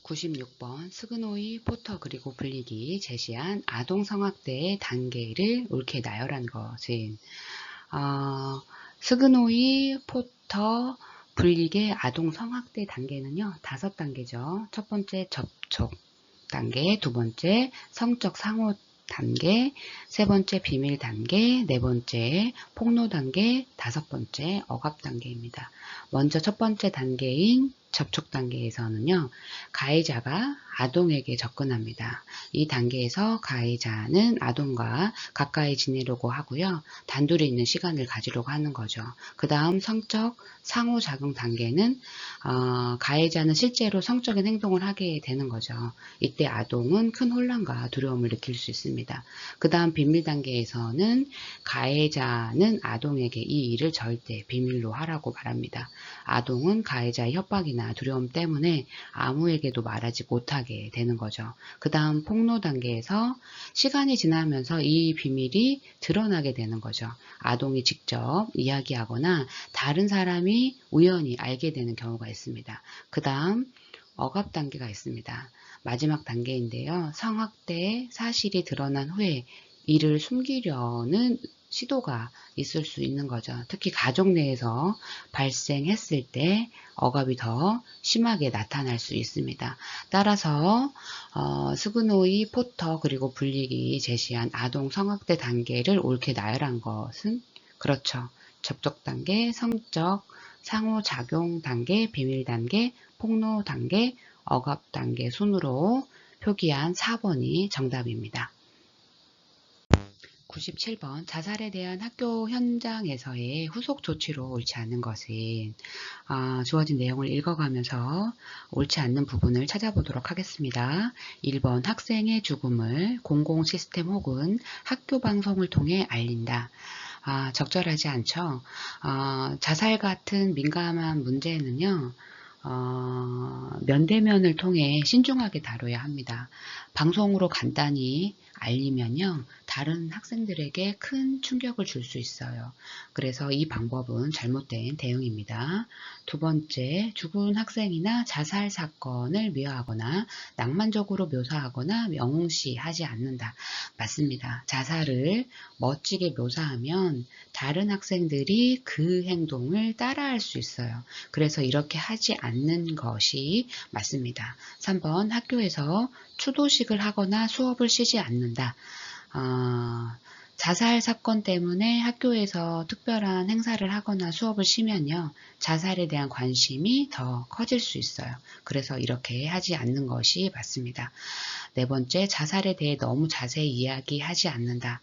96번 스그노이, 포터 그리고 블릭이 제시한 아동성학대의 단계를 옳게 나열한 것은 스그노이, 포터, 블릭의 아동성학대 단계는요 5단계죠. 첫 번째 접촉 단계, 두 번째 성적 상호 단계, 세 번째 비밀 단계, 네 번째 폭로 단계, 다섯 번째 억압 단계입니다. 먼저 첫 번째 단계인 접촉 단계에서는요, 가해자가 아동에게 접근합니다. 이 단계에서 가해자는 아동과 가까이 지내려고 하고요, 단둘이 있는 시간을 가지려고 하는 거죠. 그 다음 성적 상호작용 단계는 가해자는 실제로 성적인 행동을 하게 되는 거죠. 이때 아동은 큰 혼란과 두려움을 느낄 수 있습니다. 그 다음 비밀 단계에서는 가해자는 아동에게 이 일을 절대 비밀로 하라고 말합니다. 아동은 가해자의 협박이나 두려움 때문에 아무에게도 말하지 못하게 되는 거죠. 그 다음 폭로 단계에서 시간이 지나면서 이 비밀이 드러나게 되는 거죠. 아동이 직접 이야기하거나 다른 사람이 우연히 알게 되는 경우가 있습니다. 그 다음 억압 단계가 있습니다. 마지막 단계인데요. 성학대의 사실이 드러난 후에 이를 숨기려는 시도가 있을 수 있는 거죠. 특히 가족 내에서 발생했을 때 억압이 더 심하게 나타날 수 있습니다. 따라서 스그노이, 포터 그리고 블릭이 제시한 아동 성학대 단계를 옳게 나열한 것은 그렇죠. 접촉 단계, 성적 상호작용 단계, 비밀 단계, 폭로 단계, 억압 단계 순으로 표기한 4번이 정답입니다. 97번 자살에 대한 학교 현장에서의 후속 조치로 옳지 않은 것은 주어진 내용을 읽어가면서 옳지 않는 부분을 찾아보도록 하겠습니다. 1번 학생의 죽음을 공공 시스템 혹은 학교 방송을 통해 알린다. 적절하지 않죠. 자살 같은 민감한 문제는요. 면대면을 통해 신중하게 다뤄야 합니다. 방송으로 간단히 알리면요, 다른 학생들에게 큰 충격을 줄 수 있어요. 그래서 이 방법은 잘못된 대응입니다. 두 번째, 죽은 학생이나 자살 사건을 미화하거나 낭만적으로 묘사하거나 명시하지 않는다. 맞습니다. 자살을 멋지게 묘사하면 다른 학생들이 그 행동을 따라할 수 있어요. 그래서 이렇게 하지 않는 것이 맞습니다. 3번 학교에서 추도식을 하거나 수업을 쉬지 않는다. 자살 사건 때문에 학교에서 특별한 행사를 하거나 수업을 쉬면요, 자살에 대한 관심이 더 커질 수 있어요. 그래서 이렇게 하지 않는 것이 맞습니다. 네 번째, 자살에 대해 너무 자세히 이야기하지 않는다.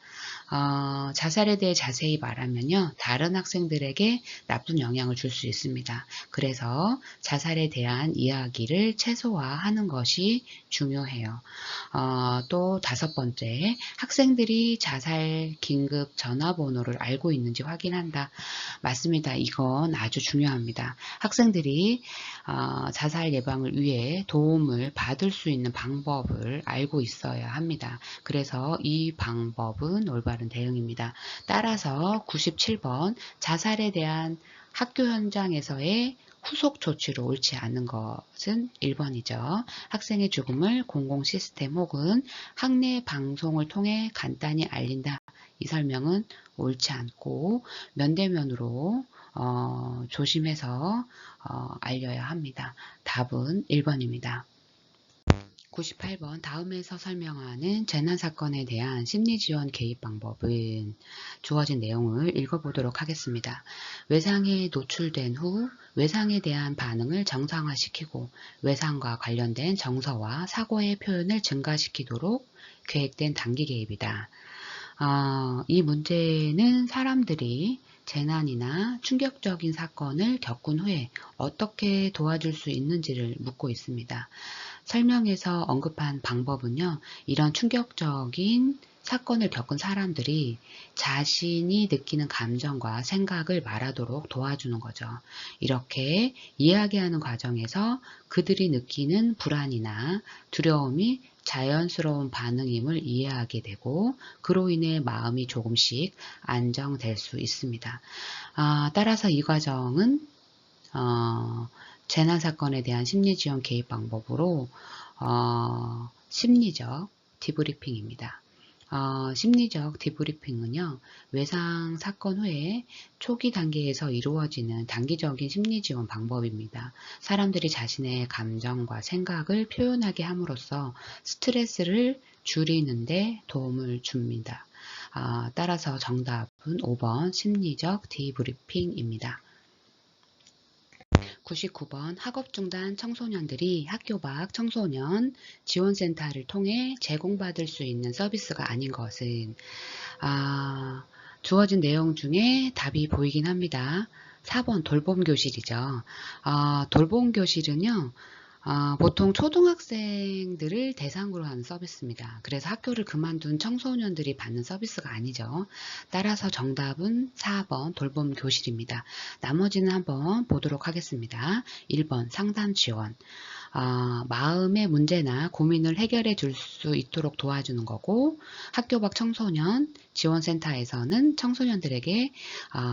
자살에 대해 자세히 말하면요, 다른 학생들에게 나쁜 영향을 줄 수 있습니다. 그래서 자살에 대한 이야기를 최소화하는 것이 중요해요. 또 다섯 번째, 학생들이 자살 긴급 전화번호를 알고 있는지 확인한다. 맞습니다. 이건 아주 중요합니다. 학생들이 자살 예방을 위해 도움을 받을 수 있는 방법을 알고 있어야 합니다. 그래서 이 방법은 올바른 대응입니다. 따라서 97번 자살에 대한 학교 현장에서의 후속 조치로 옳지 않은 것은 1번이죠. 학생의 죽음을 공공 시스템 혹은 학내 방송을 통해 간단히 알린다. 이 설명은 옳지 않고 면대면으로 조심해서 알려야 합니다. 답은 1번입니다. 98번 다음에서 설명하는 재난사건에 대한 심리지원 개입 방법은 주어진 내용을 읽어보도록 하겠습니다. 외상에 노출된 후 외상에 대한 반응을 정상화시키고 외상과 관련된 정서와 사고의 표현을 증가시키도록 계획된 단기 개입이다. 이 문제는 사람들이 재난이나 충격적인 사건을 겪은 후에 어떻게 도와줄 수 있는지를 묻고 있습니다. 설명에서 언급한 방법은요, 이런 충격적인 사건을 겪은 사람들이 자신이 느끼는 감정과 생각을 말하도록 도와주는 거죠. 이렇게 이야기하는 과정에서 그들이 느끼는 불안이나 두려움이 자연스러운 반응임을 이해하게 되고 그로 인해 마음이 조금씩 안정될 수 있습니다. 따라서 이 과정은 재난사건에 대한 심리지원 개입 방법으로 심리적 디브리핑입니다. 심리적 디브리핑은요, 외상 사건 후에 초기 단계에서 이루어지는 단기적인 심리 지원 방법입니다. 사람들이 자신의 감정과 생각을 표현하게 함으로써 스트레스를 줄이는데 도움을 줍니다. 따라서 정답은 5번 심리적 디브리핑입니다. 99번 학업중단 청소년들이 학교 밖 청소년 지원센터를 통해 제공받을 수 있는 서비스가 아닌 것은 주어진 내용 중에 답이 보이긴 합니다. 4번 돌봄교실이죠. 돌봄교실은요, 보통 초등학생들을 대상으로 하는 서비스입니다. 그래서 학교를 그만둔 청소년들이 받는 서비스가 아니죠. 따라서 정답은 4번 돌봄교실입니다. 나머지는 한번 보도록 하겠습니다. 1번 상담 지원. 마음의 문제나 고민을 해결해 줄 수 있도록 도와주는 거고, 학교 밖 청소년 지원센터에서는 청소년들에게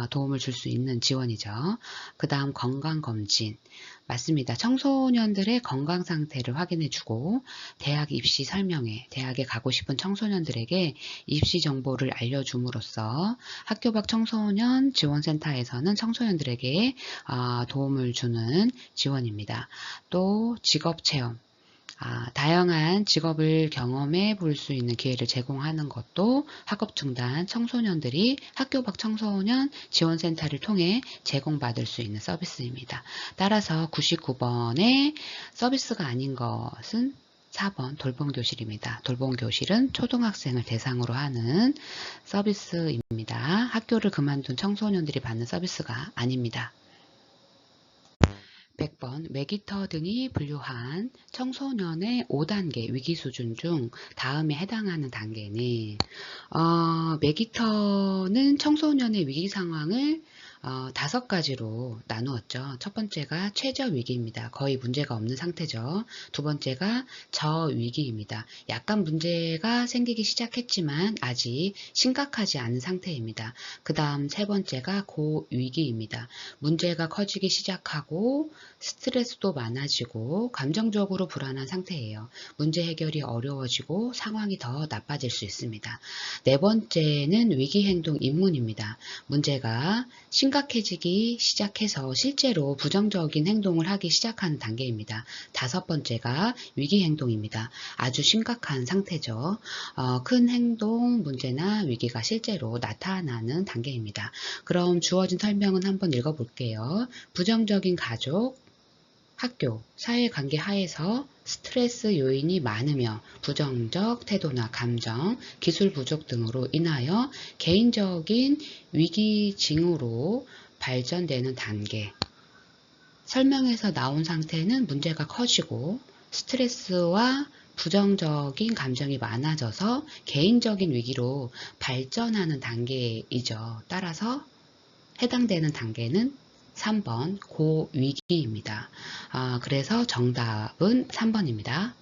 도움을 줄 수 있는 지원이죠. 그 다음 건강검진. 맞습니다. 청소년들의 건강 상태를 확인해주고 대학 입시 설명회, 대학에 가고 싶은 청소년들에게 입시 정보를 알려줌으로써 학교 밖 청소년 지원센터에서는 청소년들에게 도움을 주는 지원입니다. 또 직업체험. 다양한 직업을 경험해 볼 수 있는 기회를 제공하는 것도 학업중단 청소년들이 학교 밖 청소년 지원센터를 통해 제공받을 수 있는 서비스입니다. 따라서 99번의 서비스가 아닌 것은 4번 돌봄교실입니다. 돌봄교실은 초등학생을 대상으로 하는 서비스입니다. 학교를 그만둔 청소년들이 받는 서비스가 아닙니다. 100번 메기터 등이 분류한 청소년의 5단계 위기 수준 중 다음에 해당하는 단계는 메기터는 청소년의 위기 상황을 5가지로 나누었죠. 첫 번째가 최저 위기입니다. 거의 문제가 없는 상태죠. 두 번째가 저위기입니다. 약간 문제가 생기기 시작했지만 아직 심각하지 않은 상태입니다. 그 다음 세 번째가 고위기입니다. 문제가 커지기 시작하고 스트레스도 많아지고 감정적으로 불안한 상태예요. 문제 해결이 어려워지고 상황이 더 나빠질 수 있습니다. 네 번째는 위기행동 입문입니다. 문제가 심각해지기 시작해서 실제로 부정적인 행동을 하기 시작하는 단계입니다. 다섯 번째가 위기행동입니다. 아주 심각한 상태죠. 큰 행동, 문제나 위기가 실제로 나타나는 단계입니다. 그럼 주어진 설명은 한번 읽어볼게요. 부정적인 가족, 학교, 사회관계 하에서 스트레스 요인이 많으며 부정적 태도나 감정, 기술 부족 등으로 인하여 개인적인 위기 징후로 발전되는 단계. 설명에서 나온 상태는 문제가 커지고 스트레스와 부정적인 감정이 많아져서 개인적인 위기로 발전하는 단계이죠. 따라서 해당되는 단계는 3번 고위기입니다. 그래서 정답은 3번입니다.